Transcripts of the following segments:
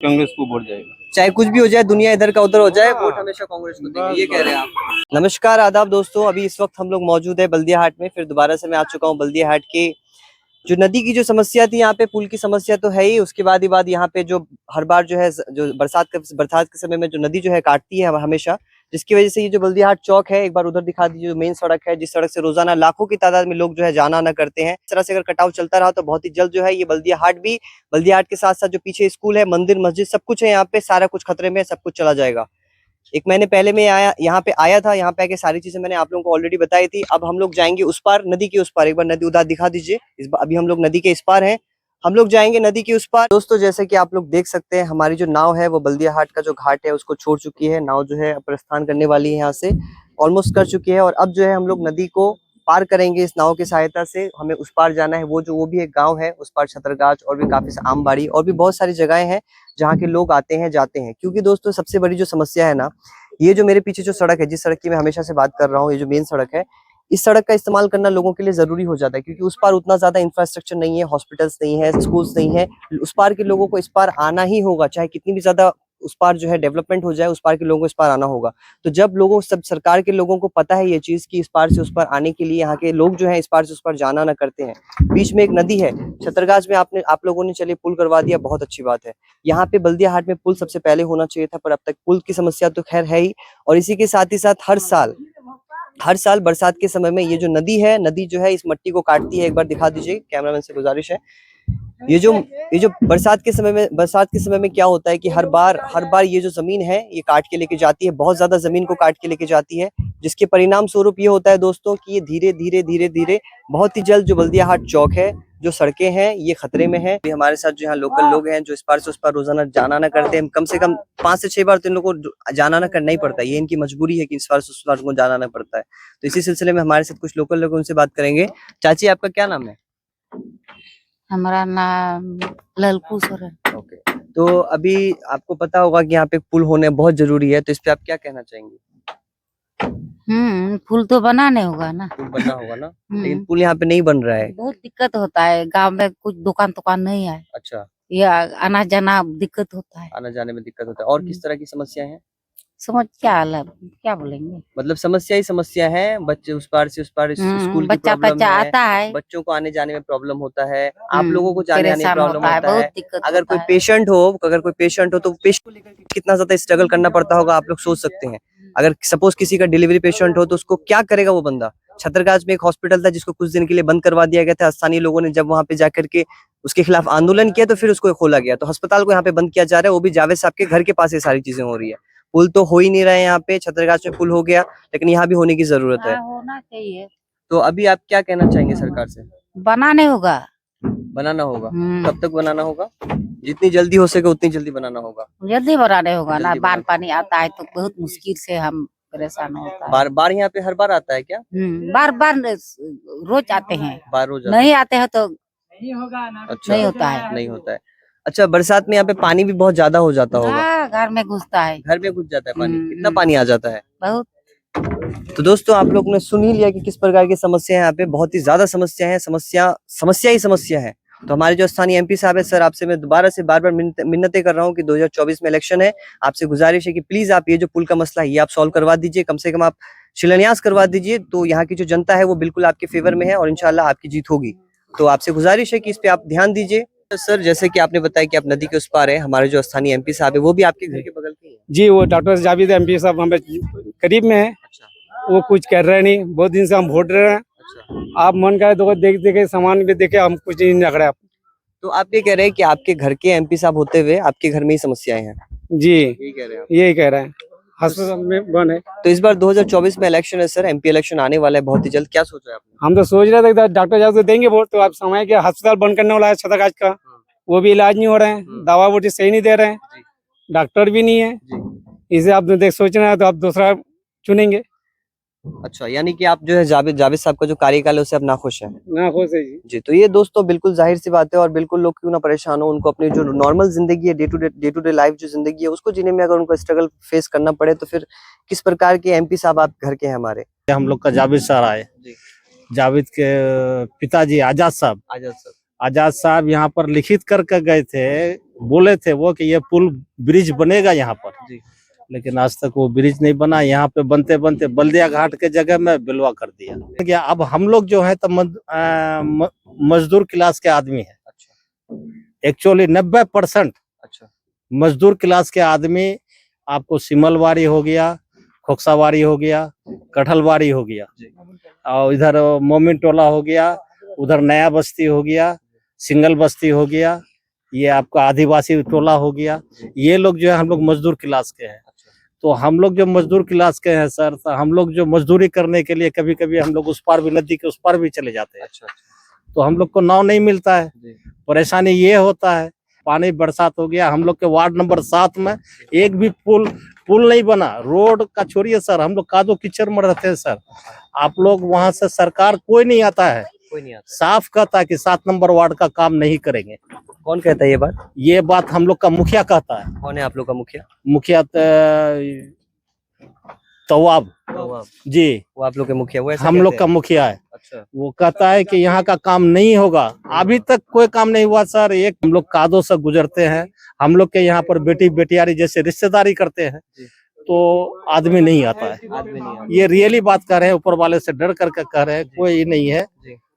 कांग्रेस को वोट जाएगा। चाहे कुछ भी हो जाए, दुनिया इधर का उधर हो जाए, वोट हमेशा कांग्रेस को देंगे, ये कह रहे हैं आप। नमस्कार, आदाब दोस्तों। अभी इस वक्त हम लोग मौजूद है बल्दिया हाट में। फिर दोबारा से मैं आ चुका हूँ बल्दिया हाट के। जो नदी की जो समस्या थी, यहाँ पे पुल की समस्या तो है ही, उसके बाद यहाँ पे जो हर बार जो है, जो बरसात के समय में जो नदी जो है काटती है हमेशा, जिसकी वजह से ये जो बल्दिया हाट चौक है, एक बार उधर दिखा दीजिए, जो मेन सड़क है, जिस सड़क से रोजाना लाखों की तादाद में लोग जो है जाना आना करते हैं। इस तरह से अगर कटाव चलता रहा तो बहुत ही जल्द जो है ये बल्दिया हाट भी, बल्दिया हाट के साथ साथ जो पीछे स्कूल है, मंदिर मस्जिद सब कुछ है, यहाँ पे सारा कुछ खतरे में, सब कुछ चला जाएगा। एक महीने पहले मैं यहाँ पे आया था। यहाँ पे आके सारी चीजें मैंने आप लोगों को ऑलरेडी बताई थी। अब हम लोग जाएंगे उस पार, नदी के उस पार। एक बार नदी उधर दिखा दीजिए। अभी हम लोग नदी के इस पार हैं, हम लोग जाएंगे नदी के उस पार। दोस्तों, जैसे कि आप लोग देख सकते हैं, हमारी जो नाव है वो बल्दिया हाट का जो घाट है उसको छोड़ चुकी है। नाव जो है प्रस्थान करने वाली है, यहाँ से ऑलमोस्ट कर चुकी है। और अब जो है हम लोग नदी को पार करेंगे इस नाव की सहायता से। हमें उस पार जाना है, वो भी एक गांव है, उस पार छतरगाछ और भी काफी आमबाड़ी और भी बहुत सारी जगहें हैं जहाँ के लोग आते हैं जाते हैं। क्योंकि दोस्तों, सबसे बड़ी जो समस्या है ना, ये जो मेरे पीछे जो सड़क है, जिस सड़क की मैं हमेशा से बात कर रहा हूँ, ये जो मेन सड़क है, इस सड़क का इस्तेमाल करना लोगों के लिए जरूरी हो जाता है। क्योंकि उस पार उतना ज्यादा इंफ्रास्ट्रक्चर नहीं है, हॉस्पिटल्स नहीं है, स्कूल्स नहीं है। उस पार के लोगों को इस पार आना ही होगा, चाहे कितनी भी ज्यादा उस पार जो है डेवलपमेंट हो जाए, उस पार के लोगों को इस पार आना होगा। तो जब लोगों सब सरकार के लोगों को पता है ये चीज कि इस पार से उस पार आने के लिए यहाँ के लोग जो है इस पार से उस पार जाना ना करते हैं। बीच में एक नदी है छतरगाछ में, आप लोगों ने चलिए पुल करवा दिया, बहुत अच्छी बात है। यहाँ पे बल्दिया हाट में पुल सबसे पहले होना चाहिए था, पर अब तक पुल की समस्या तो खैर है ही। और इसी के साथ ही साथ हर साल बरसात के समय में ये जो नदी है, नदी जो है इस मट्टी को काटती है। एक बार दिखा दीजिए, कैमरामैन से गुजारिश है। ये जो बरसात के समय में क्या होता है कि हर बार ये जो जमीन है ये काट के लेके जाती है, बहुत ज्यादा जमीन को काट के लेके जाती है। जिसके परिणाम स्वरूप ये होता है दोस्तों कि ये धीरे धीरे बहुत ही जल्द जो बल्दिया हाट चौक है, जो सड़कें हैं, ये खतरे में है। हमारे साथ जो यहाँ लोकल लोग हैं, जो इस पार से उस पार रोजाना जाना ना करते हैं, कम से कम 5 से 6 बार तो इन लोगों को जाना ना करना ही पड़ता है। ये इनकी मजबूरी है कि इस पार से उस पार को जाना ना पड़ता है। तो इसी सिलसिले में हमारे साथ कुछ लोकल लोग, उनसे बात करेंगे। चाची, आपका क्या नाम है? हमारा नाम ललकू सोरेन। ओके, तो अभी आपको पता होगा कि यहाँ पे पुल होने बहुत जरूरी है, तो इस पे आप क्या कहना चाहेंगे? पुल तो बनाने होगा ना। पुल बनना होगा ना, लेकिन पुल यहाँ पे नहीं बन रहा है। बहुत दिक्कत होता है, गांव में कुछ दुकान नहीं है। अच्छा, ये आना जाना दिक्कत होता है, आना जाने में दिक्कत होता है। और किस तरह की समस्या है? समझ क्या बोलेंगे, मतलब समस्या ही समस्या है। बच्चे उस पार से उस पार स्कूल की बच्चा प्रॉब्लम है, आता है, बच्चों को आने जाने में प्रॉब्लम होता है, आप लोगों को जाने आने में प्रॉब्लम होता है। बहुत दिक्कत अगर कोई पेशेंट हो तो पेशेंट को लेकर कितना ज्यादा स्ट्रगल करना पड़ता होगा, आप लोग सोच सकते हैं। अगर सपोज किसी का डिलीवरी पेशेंट हो तो उसको क्या करेगा वो बंदा। छतरगाछ में एक हॉस्पिटल था जिसको कुछ दिन के लिए बंद करवा दिया गया था। स्थानीय लोगों ने जब वहां पे जाकर के उसके खिलाफ आंदोलन किया तो फिर उसको खोला गया। तो अस्पताल को यहाँ पे बंद किया जा रहा है, वो भी जावेद साहब के घर के पास ये सारी चीजें हो रही है। पुल तो हो ही नहीं रहा है यहाँ पे। छतरगाछ में पुल हो गया, लेकिन यहाँ भी होने की जरूरत है। होना चाहिए। तो अभी आप क्या कहना चाहेंगे सरकार से? बनाने होगा, बनाना होगा। कब तक बनाना होगा? जितनी जल्दी हो सके उतनी जल्दी बनाना होगा। जल्दी बनाने होगा ना। बाढ़ पानी आता है तो बहुत मुश्किल से हम परेशान होता है। बार यहाँ पे हर बार आता है क्या? बार रोज आते हैं। बार रोज नहीं आते हैं तो नहीं होगा ना। अच्छा, नहीं होता है, नहीं होता है। अच्छा, बरसात में यहाँ पे पानी भी बहुत ज्यादा हो जाता होगा। घर में घुसता है, घर में घुस जाता है पानी। कितना पानी आ जाता है? बहुत। तो दोस्तों, आप लोग ने सुन ही लिया कि किस प्रकार की समस्या है यहाँ पे। बहुत ही ज्यादा समस्या है, समस्या ही समस्या है। तो हमारे जो स्थानीय एमपी साहब है, सर, आपसे मैं दोबारा से बार मिन्नतें कर रहा हूँ कि 2024 में इलेक्शन है। आपसे गुजारिश है कि प्लीज आप ये जो पुल का मसला है ये आप सॉल्व करवा दीजिए, कम से कम आप शिलान्यास करवा दीजिए। तो यहाँ की जो जनता है वो बिल्कुल आपके फेवर में है और इंशाल्लाह आपकी जीत होगी। तो आपसे गुजारिश है कि इस पे आप ध्यान दीजिए। सर, जैसे कि आपने बताया कि आप नदी के उस पार है, हमारे जो स्थानीय एमपी साहब है वो भी आपके घर के बगल के हैं? जी, वो डॉक्टर जावेद एमपी साहब हमें करीब में है। अच्छा, वो कुछ कर रहे नहीं, बहुत दिन से हम वोट रहे हैं। अच्छा। आप मन करे तो देख देखे सामान भी देखे, हम कुछ नहीं रख रहे आप। तो आप ये कह रहे हैं कि आपके घर के एमपी साहब होते हुए आपके घर में ही समस्याएं हैं? जी, यही कह रहे हैं आप? यही कह रहे हैं, अस्पताल में बंद है। तो इस बार 2024 में इलेक्शन है सर, एमपी इलेक्शन आने वाला है बहुत ही जल्द। क्या सोचा है आपने? हम तो सोच रहे थे डॉक्टर साहब से देंगे वोट, तो आप समय के अस्पताल बंद करने वाला है छतरगाछ का, वो भी इलाज नहीं हो रहे हैं, दवा बूटी सही नहीं दे रहे हैं, डॉक्टर भी नहीं है। इसे आप देख सोच रहे हैं तो आप दूसरा चुनेंगे। अच्छा, यानी कि आप जो है जावेद साहब का जो कार्यकाल है उससे आप नाखुश हैं? नाखुश है जी। जी, तो ये दोस्तों बिल्कुल जाहिर सी बात है। और बिल्कुल लोग क्यों ना परेशान हो, उनको अपनी जो नॉर्मल जिंदगी है, डे टू डे लाइफ जो जिंदगी है उसको जीने में अगर उनको स्ट्रगल फेस करना पड़े तो फिर किस प्रकार के एमपी साहब आप घर के हैं हमारे? हम लोग का जावेद सर आए, जावेद के पिताजी आजाद साहब, आजाद साहब यहाँ पर लिखित करके गए थे, बोले थे वो कि ये पुल ब्रिज बनेगा यहाँ पर जी। लेकिन आज तक वो ब्रिज नहीं बना। यहाँ पे बनते बनते बल्दिया घाट के जगह में बिलवा कर दिया। अब हम लोग जो है तो मजदूर क्लास के आदमी है। अच्छा। एक्चुअली 90% अच्छा। मजदूर क्लास के आदमी, आपको सिमलवाड़ी हो गया, खोकसावाड़ी हो गया, कटहलवाड़ी हो गया, और इधर मोमिन टोला हो गया, उधर नया बस्ती हो गया, सिंगल बस्ती हो गया, ये आपका आदिवासी टोला हो गया। ये लोग जो है हम लोग मजदूर क्लास के हैं। तो हम लोग जो मजदूर क्लास के हैं सर, तो हम लोग जो मजदूरी करने के लिए कभी कभी हम लोग उस पार भी, नदी के उस पार भी चले जाते हैं। अच्छा। तो हम लोग को नाव नहीं मिलता है। परेशानी ये होता है, पानी बरसात हो गया, हम लोग के वार्ड नंबर 7 में एक भी पुल नहीं बना। रोड का छोड़िए सर, हम लोग कादो कीचड़ में रहते हैं सर। आप लोग वहां से सरकार कोई नहीं आता है, कोई नहीं आता। साफ कहता है कि 7 नंबर वार्ड का काम नहीं करेंगे। कौन कहता है ये बात? ये बात हम लोग का मुखिया कहता है। कौन है आप लोग का मुखिया? मुखिया तवाब जी, वो आप लोग के मुखिया? वो ऐसा हम कहते लोग हैं? का मुखिया है। अच्छा। वो कहता है कि यहाँ का काम नहीं होगा। अभी तक कोई काम नहीं हुआ सर। एक हम लोग कादों से गुजरते हैं, हम लोग के यहाँ पर बेटी बेटियारी जैसे रिश्तेदारी करते हैं तो आदमी नहीं आता है। आदमी नहीं आता। ये रियली बात कर रहे हैं, ऊपर वाले से डर करके कह रहे हैं, कोई नहीं है।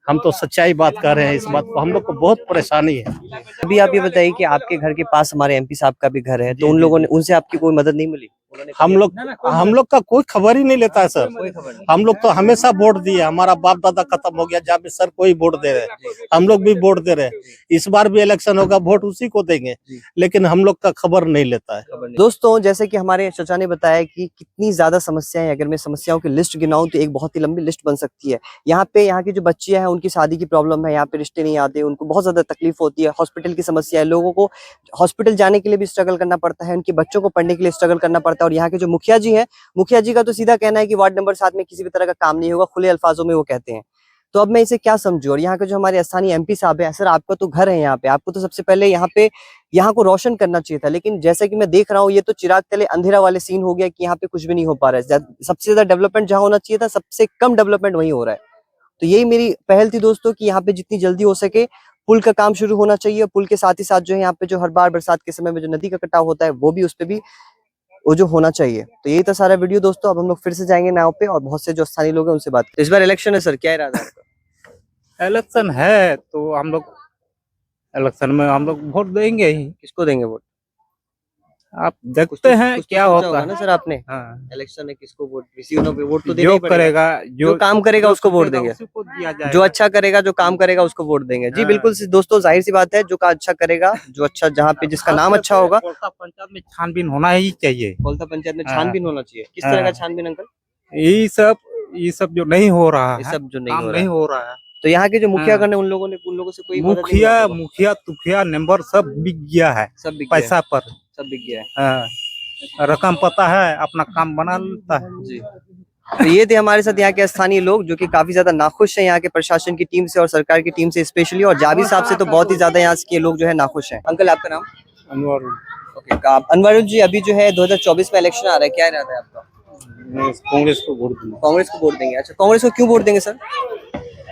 हम तो सच्चाई बात कर रहे हैं। इस बात को हम लोग को बहुत परेशानी है। अभी आप ये बताइए कि आपके घर के पास हमारे एमपी साहब का भी घर है, तो उन लोगों ने, उनसे आपकी कोई मदद नहीं मिली? हम लोग का कोई खबर ही नहीं लेता है सर। कोई खबर नहीं। हम लोग तो हमेशा वोट दिए, हमारा बाप दादा खत्म हो गया जहाँ पे सर कोई वोट दे रहे हैं, हम लोग भी वोट दे रहे हैं। इस बार भी इलेक्शन होगा, वोट उसी को देंगे, लेकिन हम लोग का खबर नहीं लेता है। दोस्तों, जैसे कि हमारे चाचा ने बताया कि कितनी ज्यादा समस्याएं, अगर मैं समस्याओं की लिस्ट गिनाऊं तो एक बहुत ही लंबी लिस्ट बन सकती है। यहाँ पे यहाँ की जो बच्चियां हैं उनकी शादी की प्रॉब्लम है, यहाँ पे रिश्ते नहीं आते, उनको बहुत ज्यादा तकलीफ होती है। हॉस्पिटल की समस्या है, लोगों को हॉस्पिटल जाने के लिए भी स्ट्रगल करना पड़ता है, उनके बच्चों को पढ़ने के लिए स्ट्रगल करना पड़ता है। और यहाँ के जो मुखिया जी हैं, मुखिया जी का तो सीधा कहना है कि वार्ड नंबर 7 में किसी भी तरह का काम नहीं होगा, खुले अल्फाजों में वो कहते हैं। तो अब मैं इसे क्या समझूं? और यहाँ के जो हमारे स्थानीय एमपी साहब है, सर आपका तो घर है यहाँ पे, आपको तो सबसे पहले यहाँ को रोशन करना चाहिए था। लेकिन जैसे कि मैं देख रहा हूँ, ये तो चिराग तले अंधेरा वाले सीन हो गया कि यहाँ पे कुछ भी नहीं हो पा रहा है। सबसे ज्यादा डेवलपमेंट जहाँ होना चाहिए था, सबसे कम डेवलपमेंट वहीं हो रहा है। तो यही मेरी पहल थी दोस्तों कि यहाँ पे जितनी जल्दी हो सके पुल का काम शुरू होना चाहिए। पुल के साथ ही साथ जो है यहाँ पे जो हर बार बरसात के समय में जो नदी का कटाव होता है, वो भी, उस पे भी वो जो होना चाहिए। तो यही था सारा वीडियो दोस्तों। अब हम लोग फिर से जाएंगे नाव पे और बहुत से जो स्थानीय लोग हैं उनसे बात। इस बार इलेक्शन है सर, क्या इरादा है आपका? इलेक्शन है तो हम लोग इलेक्शन में हम लोग वोट देंगे ही। किसको देंगे वोट? आप देखते हैं कुछ तो क्या सोचा होता होगा है ना सर आपने। हाँ। इलेक्शन है, किसको वोट? किसी को तो वोट तो देना जो ही पड़ेगा। करेगा, जो काम करेगा उसको वोट देंगे, उसी को दिया जाएगा। जो अच्छा करेगा, जो काम करेगा उसको वोट देंगे। जी हाँ। बिल्कुल दोस्तों, जाहिर सी बात है, जो का अच्छा करेगा, जो अच्छा, जहाँ पे जिसका नाम अच्छा होगा। कोलता पंचायत में छानबीन होना ही चाहिए। कोलता पंचायत में हाँ। छानबीन होना चाहिए। किस तरह का हाँ। छानबीन अंकल? ये सब जो नहीं हो रहा ये है, सब जो नहीं काम हो नहीं रहा है। हो रहा है। तो यहाँ के जो मुखिया हाँ। गण है, उन लोगों से कोई मदद नहीं मुखिया हुआ होगा? मुखिया तुखिया नंबर सब बिक गया है, सब बिक गया है। पैसा पर। सब बिक गया है। हाँ, रकम पता है, अपना काम बना लेता है जी। तो ये थे हमारे साथ यहाँ के स्थानीय लोग, जो कि काफी ज्यादा नाखुश हैं यहाँ के प्रशासन की टीम से और सरकार की टीम से स्पेशली, और जावेद साहब से तो बहुत ही ज्यादा यहाँ के लोग जो है नाखुश हैं। अंकल आपका नाम? अनवर। ओके, अनवरुण जी, अभी जो है 2024 में इलेक्शन आ रहा है, क्या इरादा है आपका? कांग्रेस को वोट देंगे। कांग्रेस को वोट देंगे? अच्छा, कांग्रेस को क्यों वोट देंगे सर?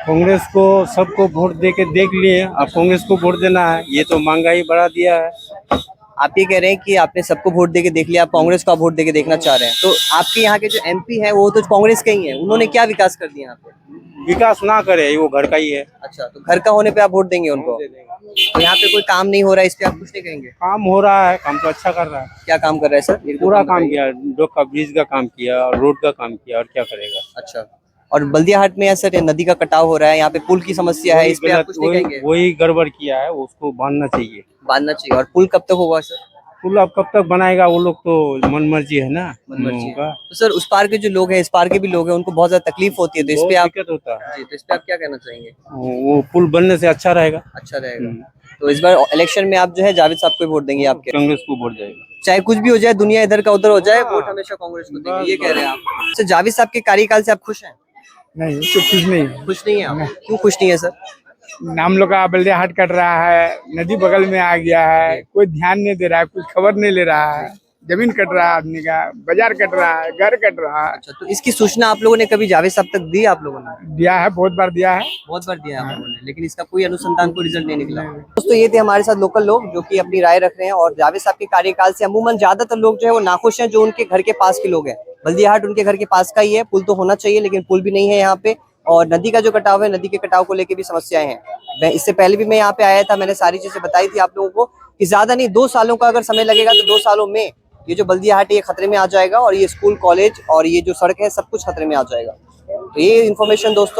कांग्रेस को सबको वोट दे के देख लिए, अब कांग्रेस को वोट देना है। ये तो महंगाई बढ़ा दिया है। आप ये कह रहे हैं कि आपने सबको वोट देके देख लिया, आप कांग्रेस का वोट देके देखना चाह रहे हैं। तो आपके यहाँ के जो एमपी है वो तो कांग्रेस के ही है, उन्होंने क्या विकास कर दिया यहाँ पे? विकास ना करे, वो घर का ही है। अच्छा, तो घर का होने पे आप वोट देंगे उनको? तो यहाँ पे कोई काम नहीं हो रहा है, इस पे आप कुछ नहीं कहेंगे? काम हो रहा है, काम तो अच्छा कर रहा है। क्या काम कर रहा है सर? पूरा काम किया, लोग का ब्रिज का काम किया और रोड का काम किया, और क्या करेगा। अच्छा, और बल्दिया हाट में सर नदी का कटाव हो रहा है, यहाँ पे पुल की समस्या है, इस पे आप कुछ नहीं कहेंगे? वही गड़बड़ किया है, उसको बांधना चाहिए। बांधना चाहिए। और पुल कब तक होगा सर? पुल अब कब तक बनाएगा? वो लोग तो मन मर्जी है ना, मन मर्जी है। का। तो सर उस पार के जो लोग हैं, इस पार के भी लोग हैं, उनको बहुत ज्यादा तकलीफ होती है, तो इस पे आप, दिक्कत होता है। जी, तो इस पे आप क्या कहना चाहेंगे? वो पुल बनने से अच्छा रहेगा। अच्छा रहेगा। तो इस बार इलेक्शन में आप जो है जावेद साहब को वोट देंगे आपके? कांग्रेस को वोट जाएगा। चाहे कुछ भी हो जाए, दुनिया इधर का उधर हो जाए, वोट हमेशा कांग्रेस को देंगे, ये कह रहे हैं आप। सर जावेद साहब के कार्यकाल से आप खुश हैं? नहीं, तो कुछ नहीं। खुश नहीं है आप? क्यों खुश नहीं है सर? हम लोग का बल्दिया हाट कट रहा है, नदी बगल में आ गया है, कोई ध्यान नहीं दे रहा है, कुछ खबर नहीं ले रहा है। जमीन कट रहा है आदमी का, बाजार कट रहा है, घर कट रहा है। अच्छा, तो इसकी सूचना आप लोगों ने कभी जावेद साहब तक दी? आप लोगों ने दिया है, बहुत बार दिया है। बहुत बार दिया है आप लोगों ने, लेकिन इसका कोई अनुसंधान कोई रिजल्ट नहीं निकला। दोस्तों ये थे हमारे साथ लोकल लोग जो कि अपनी राय रख रहे हैं। और जावेद साहब के कार्यकाल से अमूमन ज्यादातर लोग जो है वो नाखुश हैं, जो उनके घर के पास के लोग हैं। बल्दियाहाट उनके घर के पास का ही है, पुल तो होना चाहिए लेकिन पुल भी नहीं है यहाँ पे। और नदी का जो कटाव है, नदी के कटाव को लेकर भी समस्याएं हैं। इससे पहले भी मैं यहाँ पे आया था, मैंने सारी चीजें बताई थी आप लोगों को कि ज्यादा नहीं 2 सालों का अगर समय लगेगा तो 2 सालों में ये जो बल्दियाहाट ये खतरे में आ जाएगा और ये स्कूल कॉलेज और ये जो सड़क है सब कुछ खतरे में आ जाएगा। तो ये इन्फॉर्मेशन दोस्तों